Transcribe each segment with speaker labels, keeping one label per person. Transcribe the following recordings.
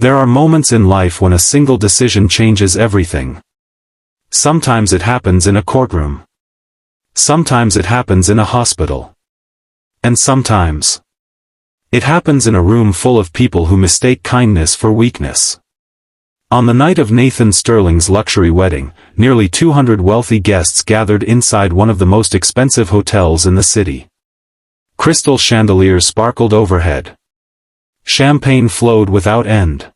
Speaker 1: There are moments in life when a single decision changes everything. Sometimes it happens in a courtroom. Sometimes it happens in a hospital. And sometimes it happens in a room full of people who mistake kindness for weakness. On the night of Nathan Sterling's luxury wedding, nearly 200 wealthy guests gathered inside one of the most expensive hotels in the city. Crystal chandeliers sparkled overhead. Champagne flowed without end.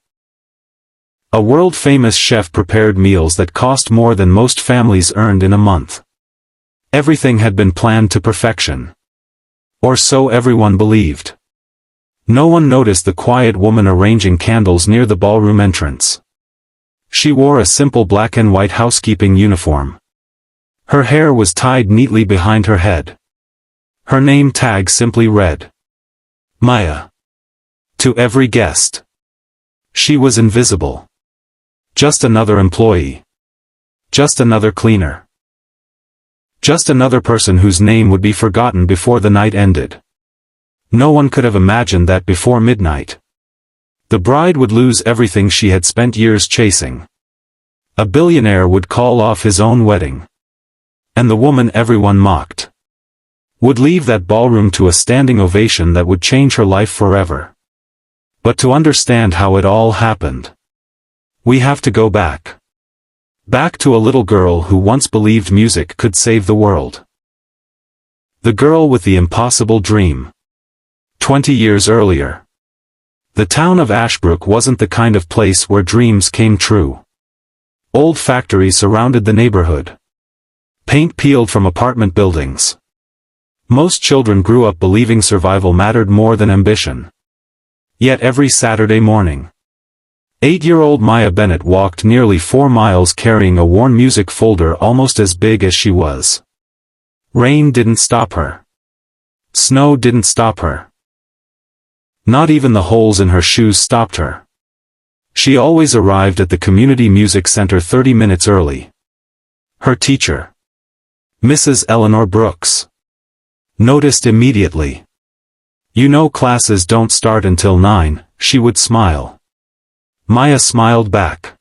Speaker 1: A world-famous chef prepared meals that cost more than most families earned in a month. Everything had been planned to perfection. Or so everyone believed. No one noticed the quiet woman arranging candles near the ballroom entrance. She wore a simple black and white housekeeping uniform. Her hair was tied neatly behind her head. Her name tag simply read, Maya. To every guest. She was invisible. Just another employee. Just another cleaner. Just another person whose name would be forgotten before the night ended. No one could have imagined that before midnight, the bride would lose everything she had spent years chasing. A billionaire would call off his own wedding. And the woman everyone mocked would leave that ballroom to a standing ovation that would change her life forever. But to understand how it all happened, we have to go back. Back to a little girl who once believed music could save the world. The girl with the impossible dream. 20 years earlier. The town of Ashbrook wasn't the kind of place where dreams came true. Old factories surrounded the neighborhood. Paint peeled from apartment buildings. Most children grew up believing survival mattered more than ambition. Yet every Saturday morning, 8-year-old Maya Bennett walked nearly 4 miles carrying a worn music folder almost as big as she was. Rain didn't stop her. Snow didn't stop her. Not even the holes in her shoes stopped her. She always arrived at the community music center 30 minutes early. Her teacher, Mrs. Eleanor Brooks, noticed immediately. You know classes don't start until 9, she would smile. Maya smiled back.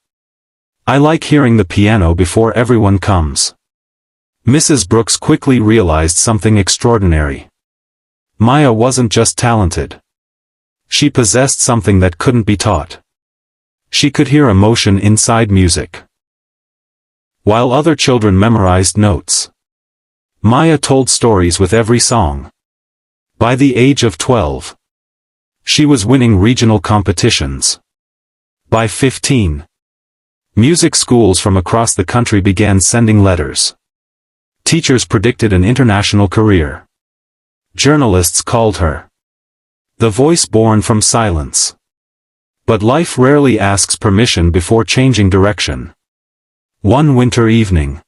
Speaker 1: I like hearing the piano before everyone comes. Mrs. Brooks quickly realized something extraordinary. Maya wasn't just talented. She possessed something that couldn't be taught. She could hear emotion inside music. While other children memorized notes, Maya told stories with every song. By the age of 12, she was winning regional competitions. By 15, music schools from across the country began sending letters. Teachers predicted an international career. Journalists called her the voice born from silence. But life rarely asks permission before changing direction. One winter evening,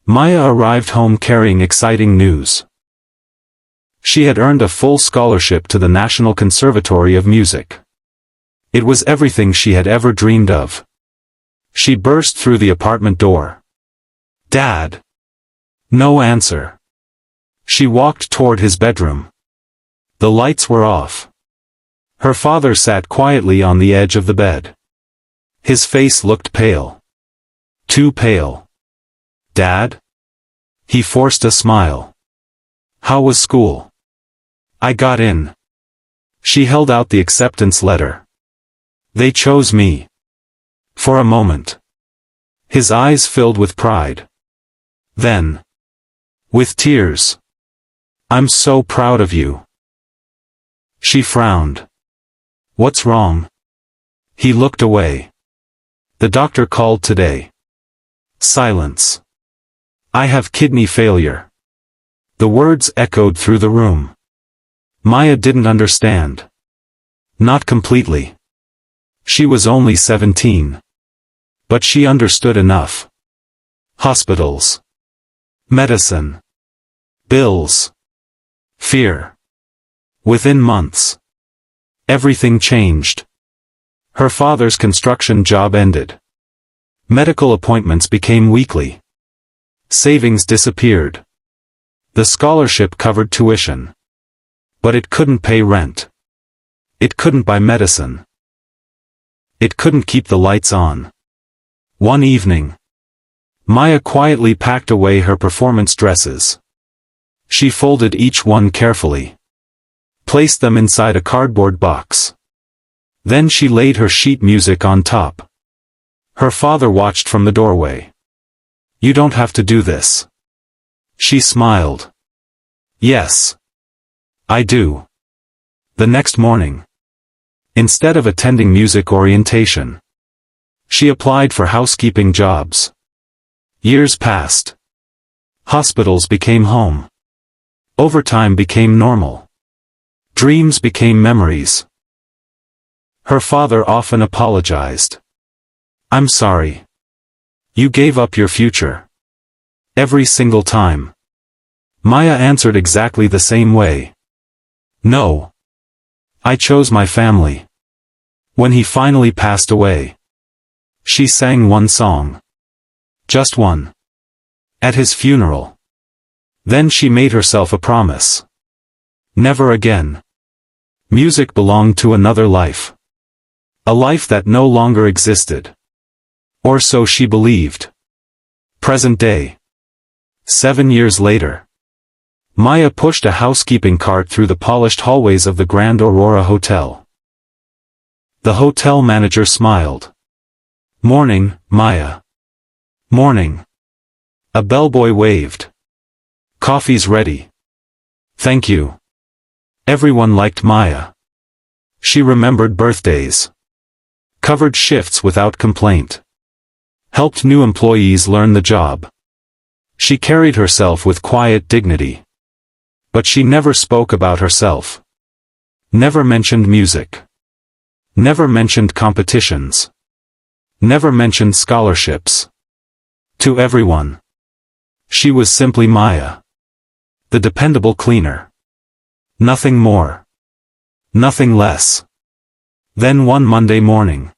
Speaker 1: Maya arrived home carrying exciting news. She had earned a full scholarship to the National Conservatory of Music. It was everything she had ever dreamed of. She burst through the apartment door. Dad! No answer. She walked toward his bedroom. The lights were off. Her father sat quietly on the edge of the bed. His face looked pale. Too pale. Dad? He forced a smile. How was school? I got in. She held out the acceptance letter. They chose me. For a moment, his eyes filled with pride. Then, with tears, I'm so proud of you. She frowned. What's wrong? He looked away. The doctor called today. Silence. I have kidney failure. The words echoed through the room. Maya didn't understand. Not completely. She was only 17. But she understood enough. Hospitals. Medicine. Bills. Fear. Within months, everything changed. Her father's construction job ended. Medical appointments became weekly. Savings disappeared. The scholarship covered tuition. But it couldn't pay rent. It couldn't buy medicine. It couldn't keep the lights on. One evening, Maya quietly packed away her performance dresses. She folded each one carefully, placed them inside a cardboard box. Then she laid her sheet music on top. Her father watched from the doorway. "You don't have to do this." She smiled. "Yes, I do." The next morning, instead of attending music orientation, she applied for housekeeping jobs. Years passed. Hospitals became home. Overtime became normal. Dreams became memories. Her father often apologized. "I'm sorry. You gave up your future." Every single time. Maya answered exactly the same way. "No. I chose my family." When he finally passed away, she sang one song. Just one. At his funeral. Then she made herself a promise. Never again. Music belonged to another life. A life that no longer existed. Or so she believed. Present day. 7 years later. Maya pushed a housekeeping cart through the polished hallways of the Grand Aurora Hotel. The hotel manager smiled. "Morning, Maya." "Morning." A bellboy waved. "Coffee's ready." "Thank you." Everyone liked Maya. She remembered birthdays. Covered shifts without complaint. Helped new employees learn the job. She carried herself with quiet dignity. But she never spoke about herself. Never mentioned music. Never mentioned competitions. Never mentioned scholarships. To everyone, she was simply Maya. The dependable cleaner. Nothing more. Nothing less. Then one Monday morning,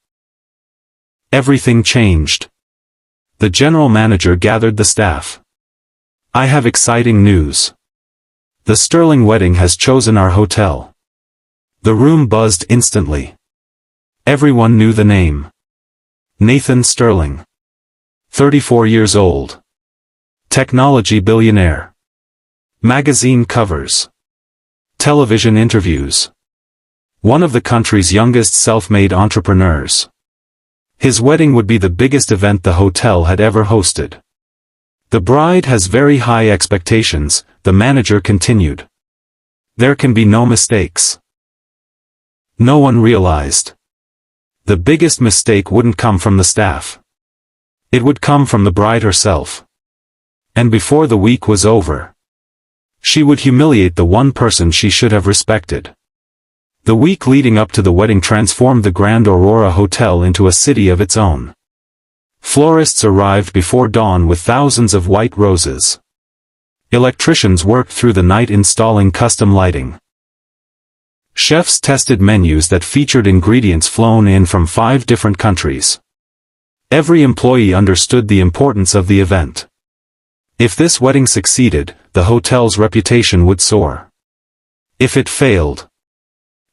Speaker 1: everything changed. The general manager gathered the staff. "I have exciting news. The Sterling wedding has chosen our hotel." The room buzzed instantly. Everyone knew the name. Nathan Sterling. 34 years old. Technology billionaire. Magazine covers. Television interviews. One of the country's youngest self-made entrepreneurs. His wedding would be the biggest event the hotel had ever hosted. "The bride has very high expectations," the manager continued. "There can be no mistakes." No one realized. The biggest mistake wouldn't come from the staff. It would come from the bride herself. And before the week was over, she would humiliate the one person she should have respected. The week leading up to the wedding transformed the Grand Aurora Hotel into a city of its own. Florists arrived before dawn with thousands of white roses. Electricians worked through the night installing custom lighting. Chefs tested menus that featured ingredients flown in from 5 different countries. Every employee understood the importance of the event. If this wedding succeeded, the hotel's reputation would soar. If it failed,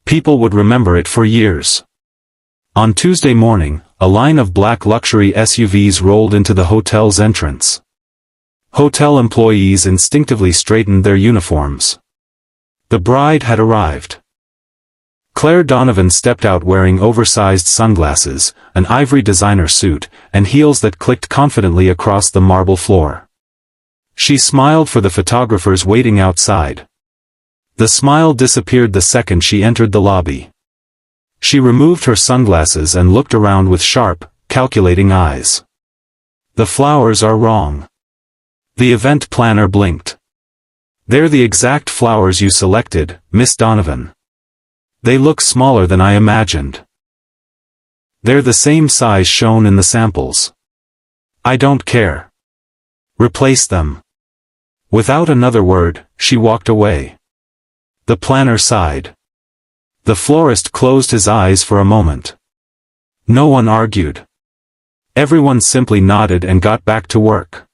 Speaker 1: people would remember it for years. On Tuesday morning, a line of black luxury SUVs rolled into the hotel's entrance. Hotel employees instinctively straightened their uniforms. The bride had arrived. Claire Donovan stepped out wearing oversized sunglasses, an ivory designer suit, and heels that clicked confidently across the marble floor. She smiled for the photographers waiting outside. The smile disappeared the second she entered the lobby. She removed her sunglasses and looked around with sharp, calculating eyes. "The flowers are wrong." The event planner blinked. "They're the exact flowers you selected, Miss Donovan. They look smaller than I imagined. They're the same size shown in the samples. I don't care. Replace them." Without another word, she walked away. The planner sighed. The florist closed his eyes for a moment. No one argued. Everyone simply nodded and got back to work.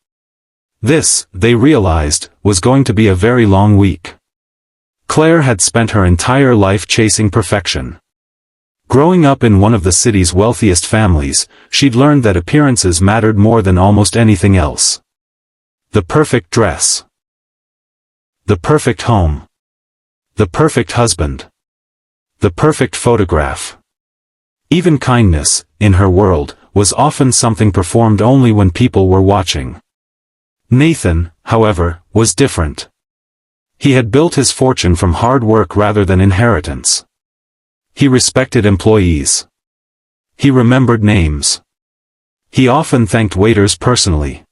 Speaker 1: This, they realized, was going to be a very long week. Claire had spent her entire life chasing perfection. Growing up in one of the city's wealthiest families, she'd learned that appearances mattered more than almost anything else. The perfect dress. The perfect home. The perfect husband. The perfect photograph. Even kindness, in her world, was often something performed only when people were watching. Nathan, however, was different. He had built his fortune from hard work rather than inheritance. He respected employees. He remembered names. He often thanked waiters personally.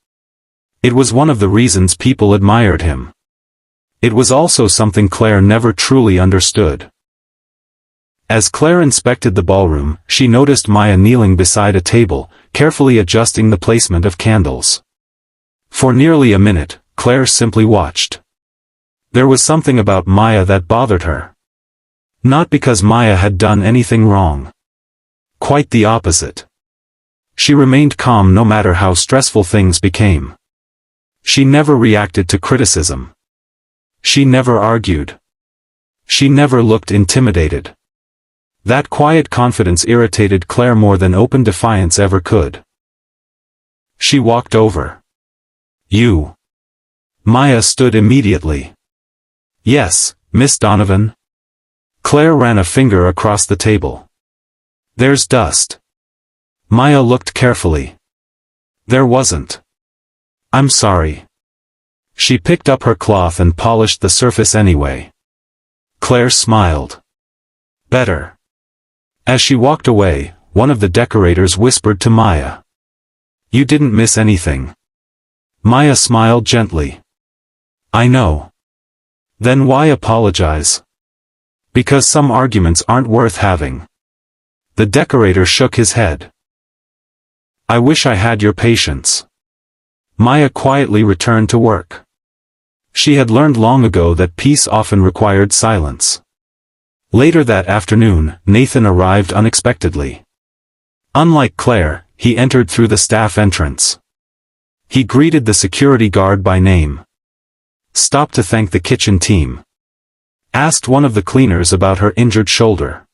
Speaker 1: It was one of the reasons people admired him. It was also something Claire never truly understood. As Claire inspected the ballroom, she noticed Maya kneeling beside a table, carefully adjusting the placement of candles. For nearly a minute, Claire simply watched. There was something about Maya that bothered her. Not because Maya had done anything wrong. Quite the opposite. She remained calm no matter how stressful things became. She never reacted to criticism. She never argued. She never looked intimidated. That quiet confidence irritated Claire more than open defiance ever could. She walked over. "You." Maya stood immediately. "Yes, Miss Donovan." Claire ran a finger across the table. "There's dust." Maya looked carefully. There wasn't. "I'm sorry." She picked up her cloth and polished the surface anyway. Claire smiled. "Better." As she walked away, one of the decorators whispered to Maya. "You didn't miss anything." Maya smiled gently. "I know." "Then why apologize?" "Because some arguments aren't worth having." The decorator shook his head. "I wish I had your patience." Maya quietly returned to work. She had learned long ago that peace often required silence. Later that afternoon, Nathan arrived unexpectedly. Unlike Claire, he entered through the staff entrance. He greeted the security guard by name. Stopped to thank the kitchen team. Asked one of the cleaners about her injured shoulder.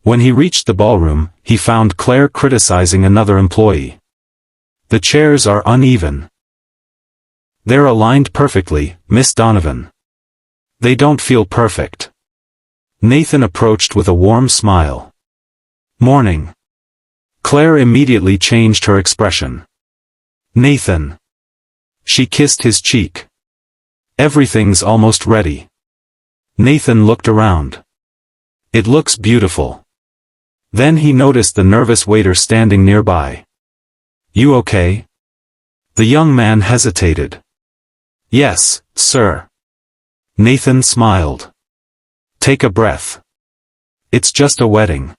Speaker 1: When he reached the ballroom, he found Claire criticizing another employee. "The chairs are uneven." "They're aligned perfectly, Miss Donovan." "They don't feel perfect." Nathan approached with a warm smile. "Morning." Claire immediately changed her expression. "Nathan." She kissed his cheek. "Everything's almost ready." Nathan looked around. "It looks beautiful." Then he noticed the nervous waiter standing nearby. "You okay?" The young man hesitated. "Yes, sir." Nathan smiled. "Take a breath. It's just a wedding."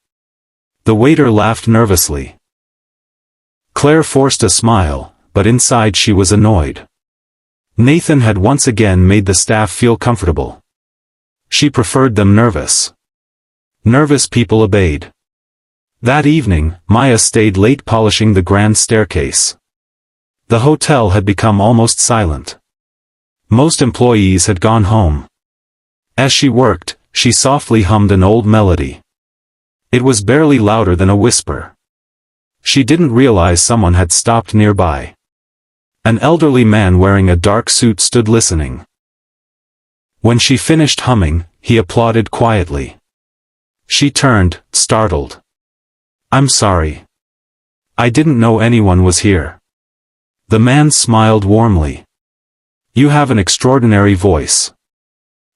Speaker 1: The waiter laughed nervously. Claire forced a smile, but inside she was annoyed. Nathan had once again made the staff feel comfortable. She preferred them nervous. Nervous people obeyed. That evening, Maya stayed late polishing the grand staircase. The hotel had become almost silent. Most employees had gone home. As she worked, she softly hummed an old melody. It was barely louder than a whisper. She didn't realize someone had stopped nearby. An elderly man wearing a dark suit stood listening. When she finished humming, he applauded quietly. She turned, startled. "I'm sorry. I didn't know anyone was here." The man smiled warmly. "You have an extraordinary voice."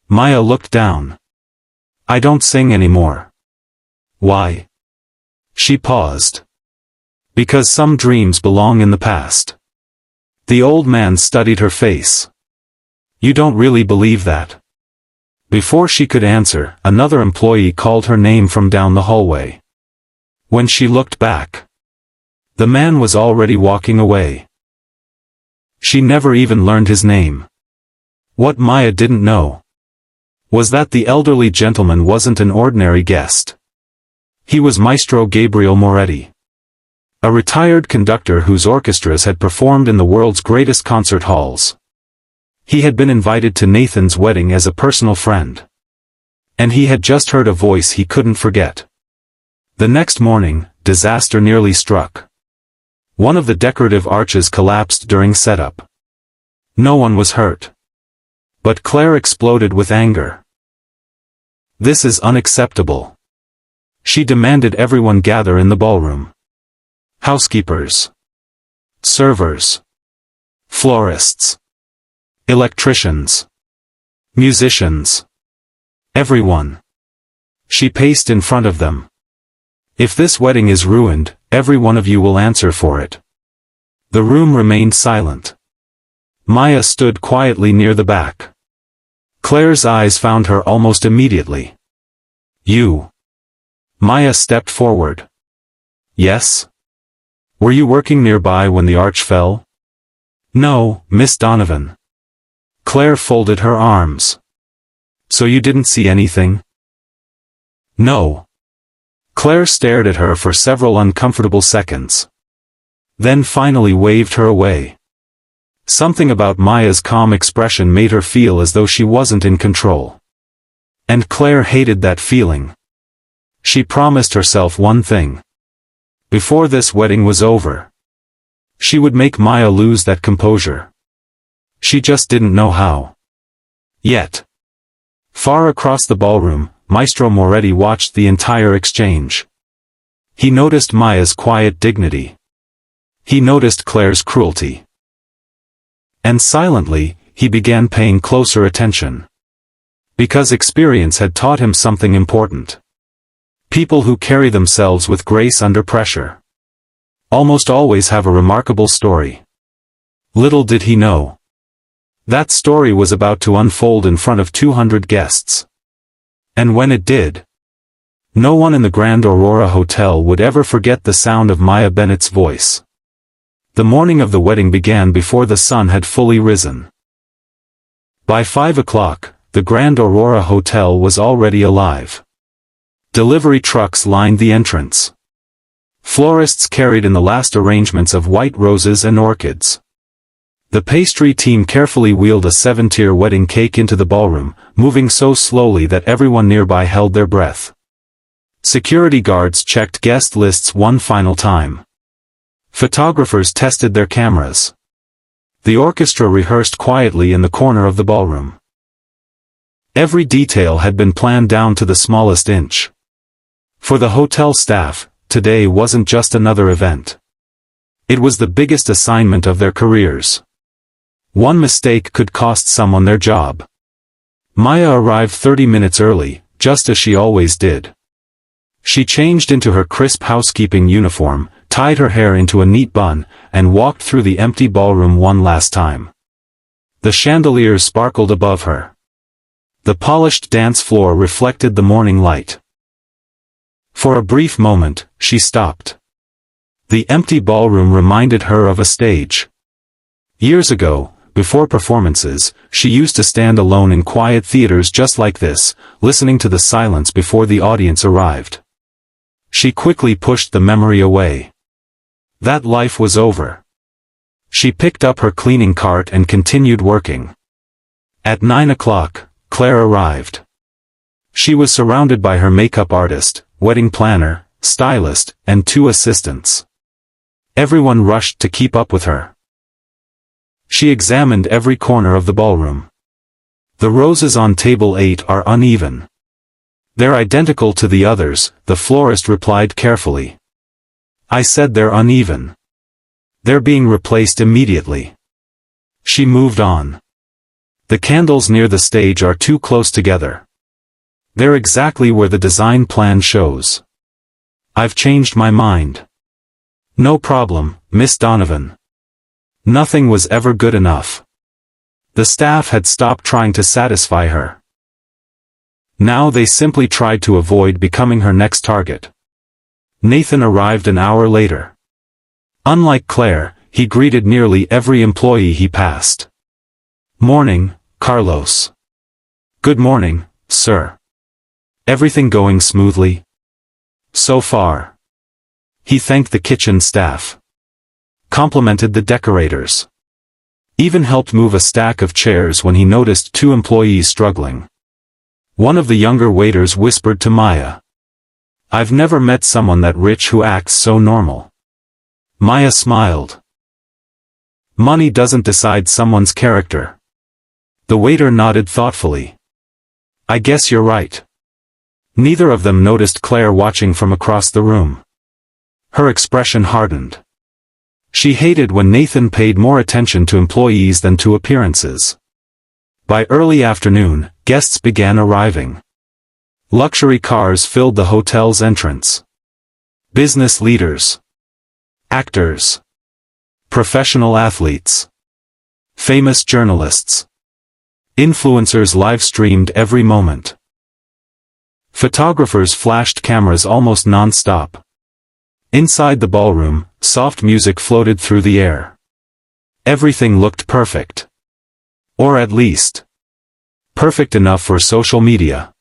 Speaker 1: Maya looked down. "I don't sing anymore." "Why?" She paused. "Because some dreams belong in the past." The old man studied her face. "You don't really believe that?" Before she could answer, another employee called her name from down the hallway. When she looked back, the man was already walking away. She never even learned his name. What Maya didn't know was that the elderly gentleman wasn't an ordinary guest. He was Maestro Gabriel Moretti, a retired conductor whose orchestras had performed in the world's greatest concert halls. He had been invited to Nathan's wedding as a personal friend. And he had just heard a voice he couldn't forget. The next morning, disaster nearly struck. One of the decorative arches collapsed during setup. No one was hurt. But Claire exploded with anger. This is unacceptable. She demanded everyone gather in the ballroom. Housekeepers, servers, florists, electricians, musicians, everyone. She paced in front of them. If this wedding is ruined, every one of you will answer for it. The room remained silent. Maya stood quietly near the back. Claire's eyes found her almost immediately. You. Maya stepped forward. Yes? Were you working nearby when the arch fell? No, Miss Donovan. Claire folded her arms. So you didn't see anything? No. Claire stared at her for several uncomfortable seconds. Then finally waved her away. Something about Maya's calm expression made her feel as though she wasn't in control. And Claire hated that feeling. She promised herself one thing. Before this wedding was over, she would make Maya lose that composure. She just didn't know how. Yet. Far across the ballroom, Maestro Moretti watched the entire exchange. He noticed Maya's quiet dignity. He noticed Claire's cruelty. And silently, he began paying closer attention. Because experience had taught him something important. People who carry themselves with grace under pressure almost always have a remarkable story. Little did he know. That story was about to unfold in front of 200 guests. And when it did, no one in the Grand Aurora Hotel would ever forget the sound of Maya Bennett's voice. The morning of the wedding began before the sun had fully risen. By 5 o'clock, the Grand Aurora Hotel was already alive. Delivery trucks lined the entrance. Florists carried in the last arrangements of white roses and orchids. The pastry team carefully wheeled a 7-tier wedding cake into the ballroom, moving so slowly that everyone nearby held their breath. Security guards checked guest lists one final time. Photographers tested their cameras. The orchestra rehearsed quietly in the corner of the ballroom. Every detail had been planned down to the smallest inch. For the hotel staff, today wasn't just another event. It was the biggest assignment of their careers. One mistake could cost someone their job. Maya arrived 30 minutes early, just as she always did. She changed into her crisp housekeeping uniform, tied her hair into a neat bun, and walked through the empty ballroom one last time. The chandeliers sparkled above her. The polished dance floor reflected the morning light. For a brief moment, she stopped. The empty ballroom reminded her of a stage. Years ago, before performances, she used to stand alone in quiet theaters just like this, listening to the silence before the audience arrived. She quickly pushed the memory away. That life was over. She picked up her cleaning cart and continued working. At 9 o'clock, Claire arrived. She was surrounded by her makeup artist, wedding planner, stylist, and 2 assistants. Everyone rushed to keep up with her. She examined every corner of the ballroom. The roses on table 8 are uneven. They're identical to the others, the florist replied carefully. I said they're uneven. They're being replaced immediately. She moved on. The candles near the stage are too close together. They're exactly where the design plan shows. I've changed my mind. No problem, Miss Donovan. Nothing was ever good enough. The staff had stopped trying to satisfy her. Now they simply tried to avoid becoming her next target. Nathan arrived an hour later. Unlike Claire, he greeted nearly every employee he passed. Morning, Carlos. Good morning, sir. Everything going smoothly? So far. He thanked the kitchen staff. Complimented the decorators. Even helped move a stack of chairs when he noticed 2 employees struggling. One of the younger waiters whispered to Maya. I've never met someone that rich who acts so normal. Maya smiled. Money doesn't decide someone's character. The waiter nodded thoughtfully. I guess you're right. Neither of them noticed Claire watching from across the room. Her expression hardened. She hated when Nathan paid more attention to employees than to appearances. By early afternoon, guests began arriving. Luxury cars filled the hotel's entrance. Business leaders. Actors. Professional athletes. Famous journalists. Influencers live-streamed every moment. Photographers flashed cameras almost non-stop. Inside the ballroom, soft music floated through the air. Everything looked perfect. Or at least, perfect enough for social media.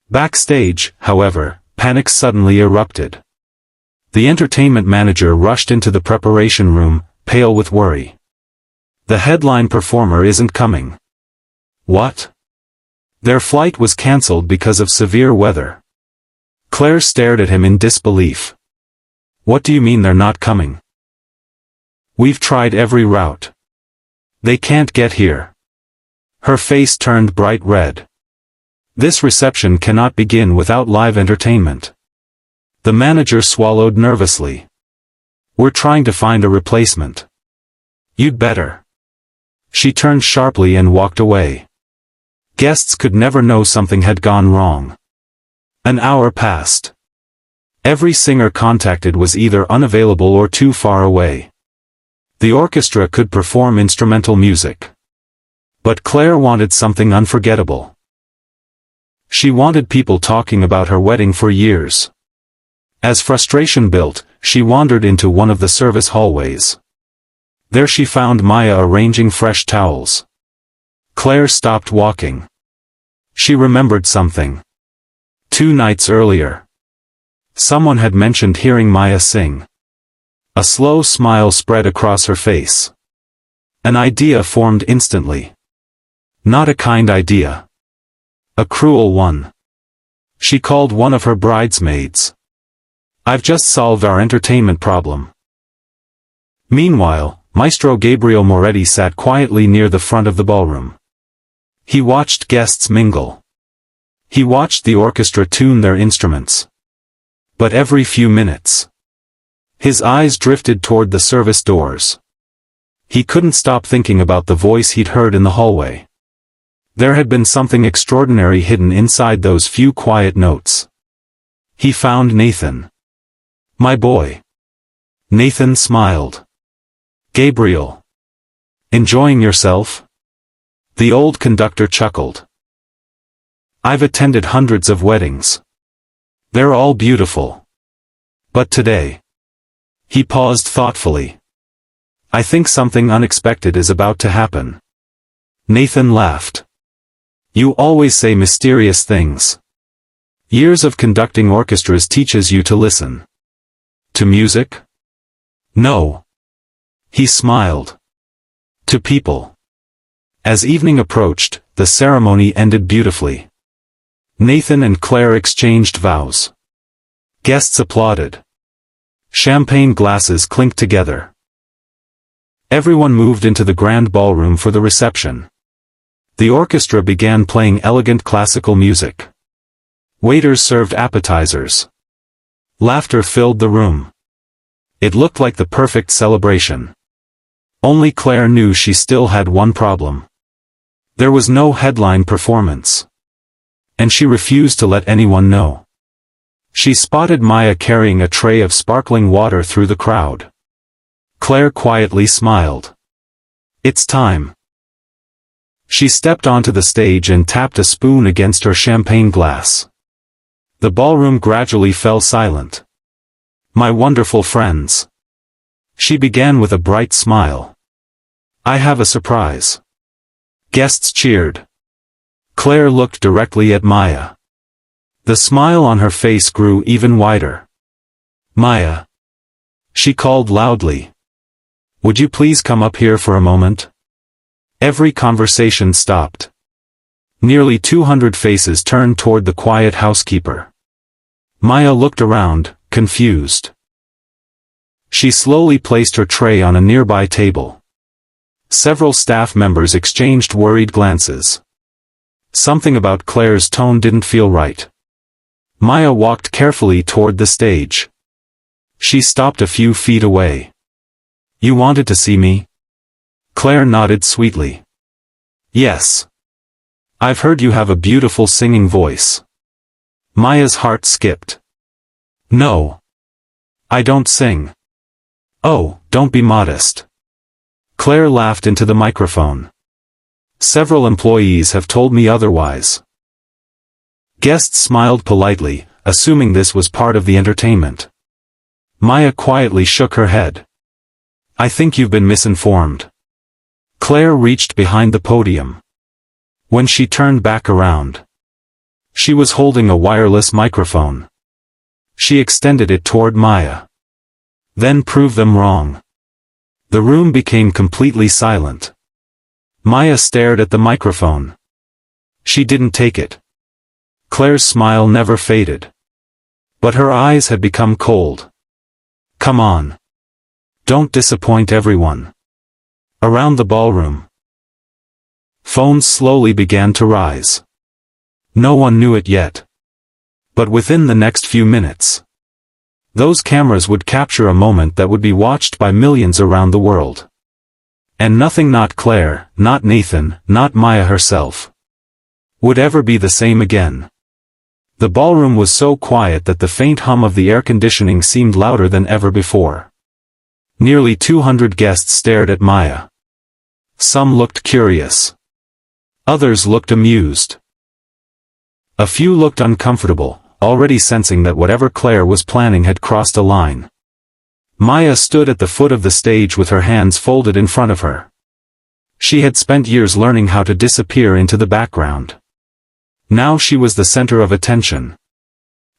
Speaker 1: Backstage, however, panic suddenly erupted. The entertainment manager rushed into the preparation room, pale with worry. The headline performer isn't coming. What? Their flight was cancelled because of severe weather. Claire stared at him in disbelief. What do you mean they're not coming? We've tried every route. They can't get here. Her face turned bright red. This reception cannot begin without live entertainment. The manager swallowed nervously. We're trying to find a replacement. You'd better. She turned sharply and walked away. Guests could never know something had gone wrong. An hour passed. Every singer contacted was either unavailable or too far away. The orchestra could perform instrumental music. But Claire wanted something unforgettable. She wanted people talking about her wedding for years. As frustration built, she wandered into one of the service hallways. There she found Maya arranging fresh towels. Claire stopped walking. She remembered something. 2 nights earlier, someone had mentioned hearing Maya sing. A slow smile spread across her face. An idea formed instantly. Not a kind idea. A cruel one. She called one of her bridesmaids. I've just solved our entertainment problem. Meanwhile, Maestro Gabriel Moretti sat quietly near the front of the ballroom. He watched guests mingle. He watched the orchestra tune their instruments. But every few minutes, his eyes drifted toward the service doors. He couldn't stop thinking about the voice he'd heard in the hallway. There had been something extraordinary hidden inside those few quiet notes. He found Nathan. My boy. Nathan smiled. Gabriel. Enjoying yourself? The old conductor chuckled. I've attended hundreds of weddings. They're all beautiful. But today. He paused thoughtfully. I think something unexpected is about to happen. Nathan laughed. You always say mysterious things. Years of conducting orchestras teaches you to listen. To music? No. He smiled. To people. As evening approached, the ceremony ended beautifully. Nathan and Claire exchanged vows. Guests applauded. Champagne glasses clinked together. Everyone moved into the grand ballroom for the reception. The orchestra began playing elegant classical music. Waiters served appetizers. Laughter filled the room. It looked like the perfect celebration. Only Claire knew she still had one problem. There was no headline performance. And she refused to let anyone know. She spotted Maya carrying a tray of sparkling water through the crowd. Claire quietly smiled. It's time. She stepped onto the stage and tapped a spoon against her champagne glass. The ballroom gradually fell silent. My wonderful friends. She began with a bright smile. I have a surprise. Guests cheered. Claire looked directly at Maya. The smile on her face grew even wider. Maya. She called loudly. Would you please come up here for a moment? Every conversation stopped. Nearly 200 faces turned toward the quiet housekeeper. Maya looked around, confused. She slowly placed her tray on a nearby table. Several staff members exchanged worried glances. Something about Claire's tone didn't feel right. Maya walked carefully toward the stage. She stopped a few feet away. "You wanted to see me?" Claire nodded sweetly. "Yes. I've heard you have a beautiful singing voice." Maya's heart skipped. "No. I don't sing." "Oh, don't be modest." Claire laughed into the microphone. "Several employees have told me otherwise." Guests smiled politely, assuming this was part of the entertainment. Maya quietly shook her head. "I think you've been misinformed." Claire reached behind the podium. When she turned back around, she was holding a wireless microphone. She extended it toward Maya. "Then prove them wrong." The room became completely silent. Maya stared at the microphone. She didn't take it. Claire's smile never faded. But her eyes had become cold. "Come on. Don't disappoint everyone." Around the ballroom, phones slowly began to rise. No one knew it yet. But within the next few minutes, those cameras would capture a moment that would be watched by millions around the world. And nothing, not Claire, not Nathan, not Maya herself, would ever be the same again. The ballroom was so quiet that the faint hum of the air conditioning seemed louder than ever before. Nearly 200 guests stared at Maya. Some looked curious. Others looked amused. A few looked uncomfortable, already sensing that whatever Claire was planning had crossed a line. Maya stood at the foot of the stage with her hands folded in front of her. She had spent years learning how to disappear into the background. Now she was the center of attention.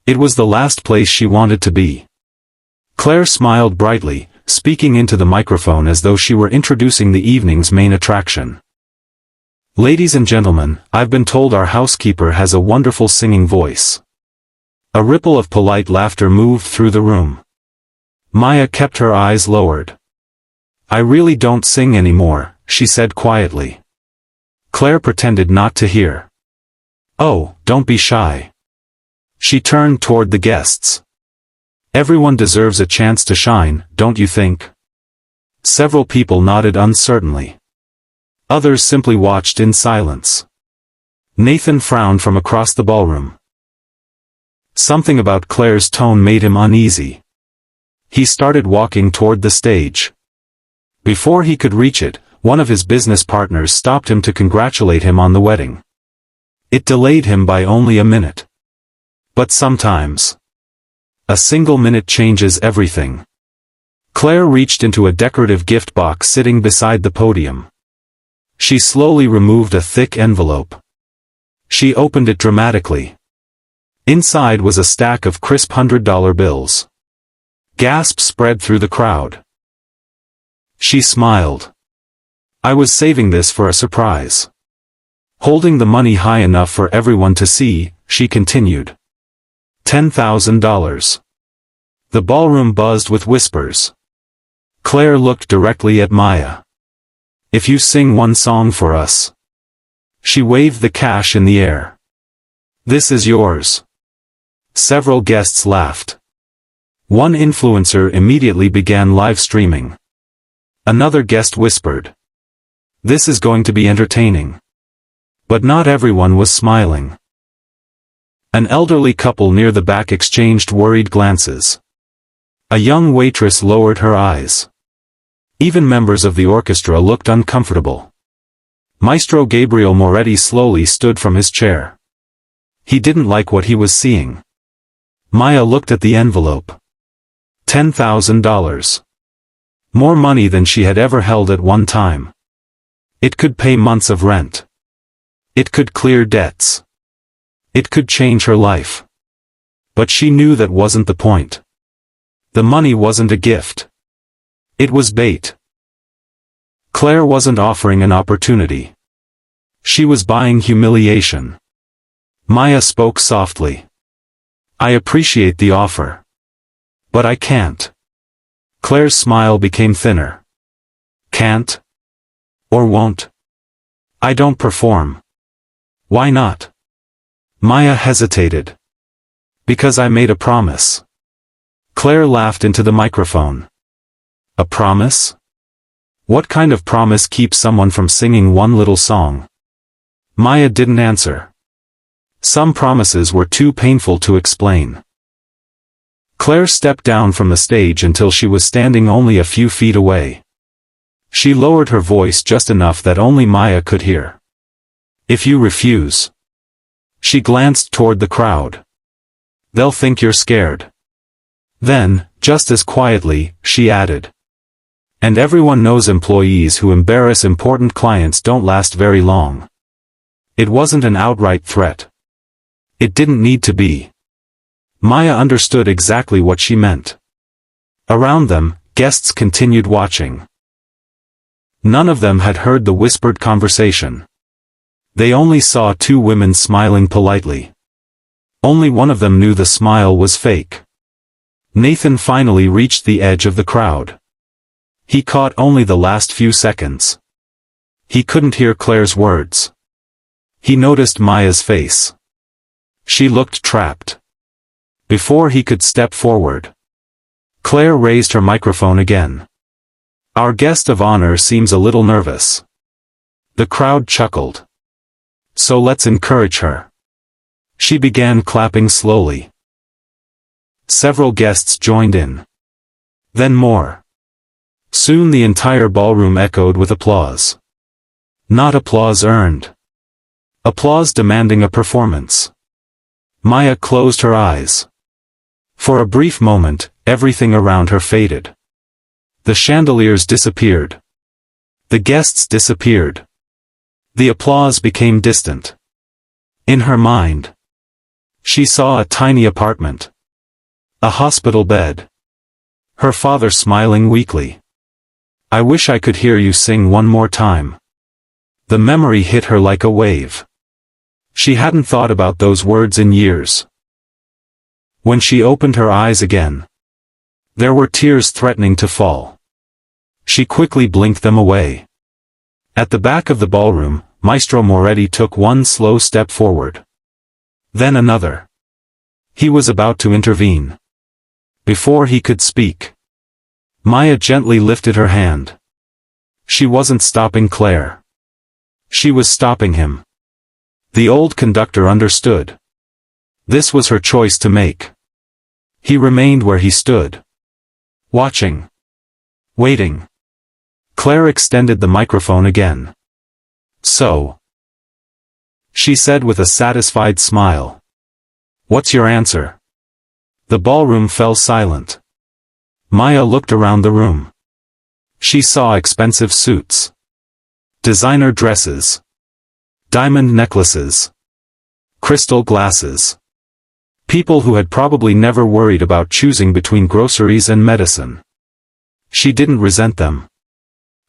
Speaker 1: It was the last place she wanted to be. Claire smiled brightly, speaking into the microphone as though she were introducing the evening's main attraction. "Ladies and gentlemen, I've been told our housekeeper has a wonderful singing voice." A ripple of polite laughter moved through the room. Maya kept her eyes lowered. "I really don't sing anymore," she said quietly. Claire pretended not to hear. "Oh, don't be shy." She turned toward the guests. "Everyone deserves a chance to shine, don't you think?" Several people nodded uncertainly. Others simply watched in silence. Nathan frowned from across the ballroom. Something about Claire's tone made him uneasy. He started walking toward the stage. Before he could reach it, one of his business partners stopped him to congratulate him on the wedding. It delayed him by only a minute. But sometimes, a single minute changes everything. Claire reached into a decorative gift box sitting beside the podium. She slowly removed a thick envelope. She opened it dramatically. Inside was a stack of crisp $100 bills. Gasps spread through the crowd. She smiled. "I was saving this for a surprise." Holding the money high enough for everyone to see, she continued. $10,000. The ballroom buzzed with whispers. Claire looked directly at Maya. "If you sing one song for us." She waved the cash in the air. "This is yours." Several guests laughed. One influencer immediately began live streaming. Another guest whispered, "This is going to be entertaining." But not everyone was smiling. An elderly couple near the back exchanged worried glances. A young waitress lowered her eyes. Even members of the orchestra looked uncomfortable. Maestro Gabriel Moretti slowly stood from his chair. He didn't like what he was seeing. Maya looked at the envelope. $10,000. More money than she had ever held at one time. It could pay months of rent. It could clear debts. It could change her life. But she knew that wasn't the point. The money wasn't a gift. It was bait. Claire wasn't offering an opportunity. She was buying humiliation. Maya spoke softly. I appreciate the offer. But I can't. Claire's smile became thinner. Can't? Or won't? I don't perform. Why not? Maya hesitated. Because I made a promise. Claire laughed into the microphone. A promise? What kind of promise keeps someone from singing one little song? Maya didn't answer. Some promises were too painful to explain. Claire stepped down from the stage until she was standing only a few feet away. She lowered her voice just enough that only Maya could hear. If you refuse. She glanced toward the crowd. They'll think you're scared. Then, just as quietly, she added. And everyone knows employees who embarrass important clients don't last very long. It wasn't an outright threat. It didn't need to be. Maya understood exactly what she meant. Around them, guests continued watching. None of them had heard the whispered conversation. They only saw two women smiling politely. Only one of them knew the smile was fake. Nathan finally reached the edge of the crowd. He caught only the last few seconds. He couldn't hear Claire's words. He noticed Maya's face. She looked trapped. Before he could step forward, Claire raised her microphone again. Our guest of honor seems a little nervous. The crowd chuckled. So let's encourage her. She began clapping slowly. Several guests joined in. Then more. Soon the entire ballroom echoed with applause. Not applause earned. Applause demanding a performance. Maya closed her eyes. For a brief moment, everything around her faded. The chandeliers disappeared. The guests disappeared. The applause became distant. In her mind, she saw a tiny apartment. A hospital bed. Her father smiling weakly. I wish I could hear you sing one more time. The memory hit her like a wave. She hadn't thought about those words in years. When she opened her eyes again, there were tears threatening to fall. She quickly blinked them away. At the back of the ballroom, Maestro Moretti took one slow step forward. Then another. He was about to intervene. Before he could speak, Maya gently lifted her hand. She wasn't stopping Claire. She was stopping him. The old conductor understood. This was her choice to make. He remained where he stood. Watching. Waiting. Claire extended the microphone again. So. She said with a satisfied smile. What's your answer? The ballroom fell silent. Maya looked around the room. She saw expensive suits. Designer dresses. Diamond necklaces. Crystal glasses. People who had probably never worried about choosing between groceries and medicine. She didn't resent them.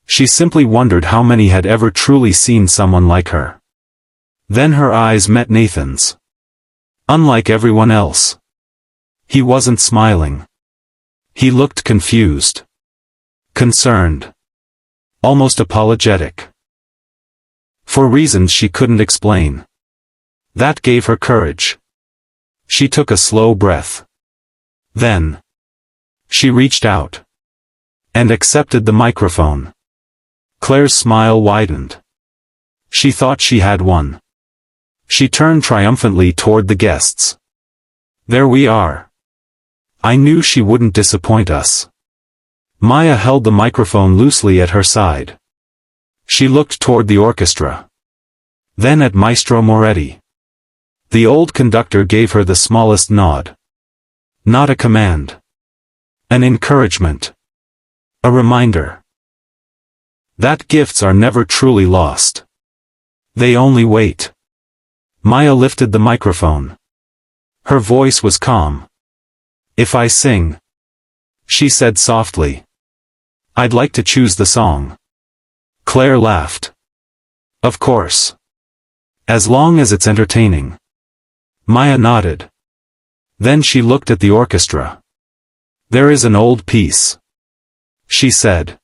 Speaker 1: She simply wondered how many had ever truly seen someone like her. Then her eyes met Nathan's. Unlike everyone else. He wasn't smiling. He looked confused. Concerned. Almost apologetic. For reasons she couldn't explain. That gave her courage. She took a slow breath. Then. She reached out. And accepted the microphone. Claire's smile widened. She thought she had won. She turned triumphantly toward the guests. There we are. I knew she wouldn't disappoint us. Maya held the microphone loosely at her side. She looked toward the orchestra. Then at Maestro Moretti. The old conductor gave her the smallest nod. Not a command. An encouragement. A reminder. That gifts are never truly lost. They only wait. Maya lifted the microphone. Her voice was calm. If I sing, she said softly, I'd like to choose the song. Claire laughed. Of course. As long as it's entertaining. Maya nodded. Then she looked at the orchestra. "There is an old piece," she said.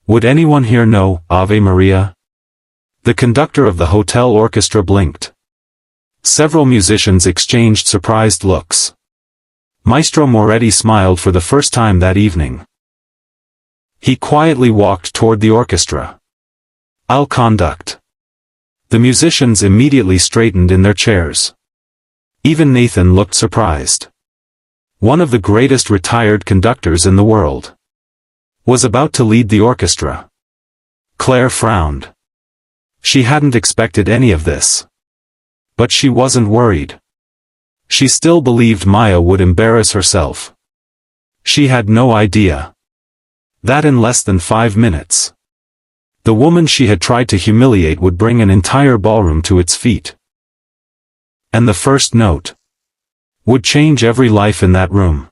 Speaker 1: "Would anyone here know Ave Maria?" The conductor of the hotel orchestra blinked. Several musicians exchanged surprised looks. Maestro Moretti smiled for the first time that evening. He quietly walked toward the orchestra. "I'll conduct." The musicians immediately straightened in their chairs. Even Nathan looked surprised. One of the greatest retired conductors in the world was about to lead the orchestra. Claire frowned. She hadn't expected any of this. But she wasn't worried. She still believed Maya would embarrass herself. She had no idea that in less than 5 minutes, the woman she had tried to humiliate would bring an entire ballroom to its feet. And the first note would change every life in that room.